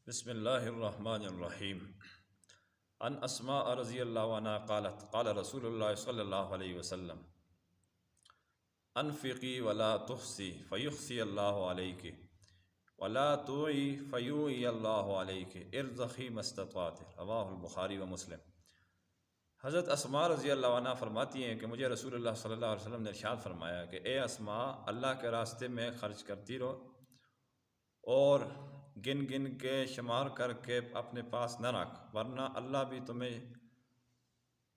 بسم اللہ الرحمن الرحیم ان اسماء رضی اللہ عنہ قالت قال رسول اللہ صلی اللہ علیہ وسلم انفقی ولا تحسی فیحسی اللہ علیک ولا توعی فیوعی اللہ علیک ارزقی ما استطعت، رواہ البخاری و مسلم۔ حضرت اسماء رضی اللہ عنہ فرماتی ہیں کہ مجھے رسول اللہ صلی اللہ علیہ وسلم نے ارشاد فرمایا کہ اے اسماء، اللہ کے راستے میں خرچ کرتی رہو اور گن گن کے شمار کر کے اپنے پاس نہ رکھ، ورنہ اللہ بھی تمہیں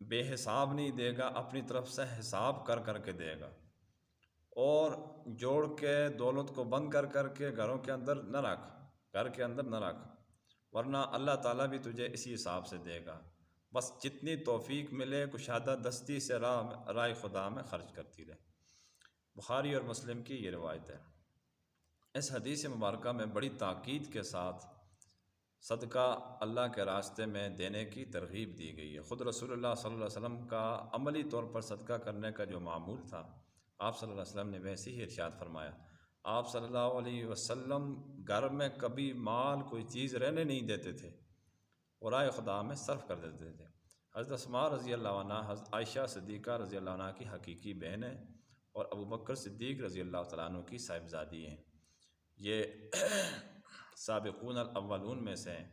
بے حساب نہیں دے گا، اپنی طرف سے حساب کر کر کے دے گا۔ اور جوڑ کے دولت کو بند کر کر کے گھروں کے اندر نہ رکھ، گھر کے اندر نہ رکھ، ورنہ اللہ تعالیٰ بھی تجھے اسی حساب سے دے گا۔ بس جتنی توفیق ملے کشادہ دستی سے راہ خدا میں خرچ کرتی رہے۔ بخاری اور مسلم کی یہ روایت ہے۔ اس حدیث مبارکہ میں بڑی تاکید کے ساتھ صدقہ اللہ کے راستے میں دینے کی ترغیب دی گئی ہے۔ خود رسول اللہ صلی اللہ علیہ وسلم کا عملی طور پر صدقہ کرنے کا جو معمول تھا، آپ صلی اللہ علیہ وسلم نے ویسے ہی ارشاد فرمایا۔ آپ صلی اللہ علیہ وسلم گھر میں کبھی مال کوئی چیز رہنے نہیں دیتے تھے اور راہ خدا میں صرف کر دیتے تھے۔ حضرت اسماء رضی اللہ عنہ حضرت عائشہ صدیقہ رضی اللہ عنہ کی حقیقی بہن ہیں اور ابو بکر صدیق رضی اللہ تعالیٰ عنہ کی صاحبزادی ہیں۔ یہ سابقون الاولون میں سے ہیں،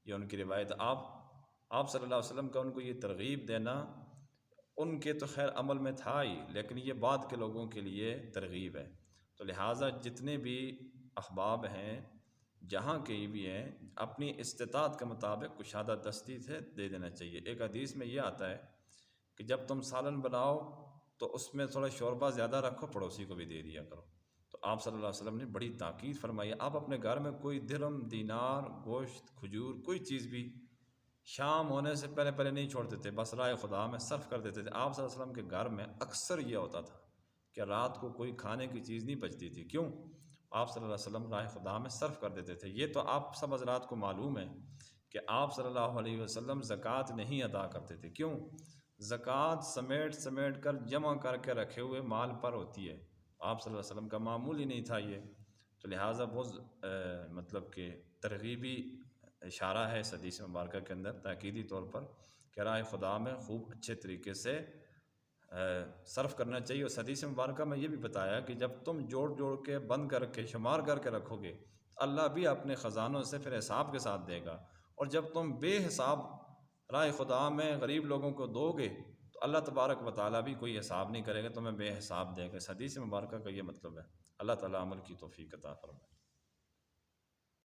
یہ ان کی روایت۔ آپ صلی اللہ علیہ وسلم کا ان کو یہ ترغیب دینا ان کے تو خیر عمل میں تھا ہی، لیکن یہ بعد کے لوگوں کے لیے ترغیب ہے۔ تو لہٰذا جتنے بھی احباب ہیں جہاں کے بھی ہیں، اپنی استطاعت کے مطابق کشادہ دستی سے دے دینا چاہیے۔ ایک حدیث میں یہ آتا ہے کہ جب تم سالن بناؤ تو اس میں تھوڑا شوربہ زیادہ رکھو، پڑوسی کو بھی دے دیا کرو۔ تو آپ صلی اللہ علیہ وسلم نے بڑی تاکید فرمائی، آپ اپنے گھر میں کوئی درہم، دینار، گوشت، کھجور، کوئی چیز بھی شام ہونے سے پہلے نہیں چھوڑتے تھے، بس راہ خدا میں صرف کر دیتے تھے۔ آپ صلی اللہ علیہ وسلم کے گھر میں اکثر یہ ہوتا تھا کہ رات کو کوئی کھانے کی چیز نہیں بچتی تھی۔ کیوں؟ آپ صلی اللہ علیہ وسلم راہ خدا میں صرف کر دیتے تھے۔ یہ تو آپ سب حضرات کو معلوم ہے کہ آپ صلی اللہ علیہ وسلم زکوٰۃ نہیں ادا کرتے تھے۔ کیوں؟ زکوٰۃ سمیٹ کر جمع کر کے رکھے ہوئے مال پر ہوتی ہے، آپ صلی اللہ علیہ وسلم کا معمول ہی نہیں تھا یہ۔ تو لہٰذا بہت مطلب کہ ترغیبی اشارہ ہے اس حدیث مبارکہ کے اندر، تاکیدی طور پر کہ راہ خدا میں خوب اچھے طریقے سے صرف کرنا چاہیے۔ اس حدیث مبارکہ میں یہ بھی بتایا کہ جب تم جوڑ کے بند کر کے شمار کر کے رکھو گے، اللہ بھی اپنے خزانوں سے پھر حساب کے ساتھ دے گا، اور جب تم بے حساب راہ خدا میں غریب لوگوں کو دو گے تو اللہ تبارک و تعالیٰ بھی کوئی حساب نہیں کرے گا، تمہیں بے حساب دے گا۔ اس حدیث مبارکہ کا یہ مطلب ہے۔ اللہ تعالیٰ عمل کی توفیق عطا فرمائے۔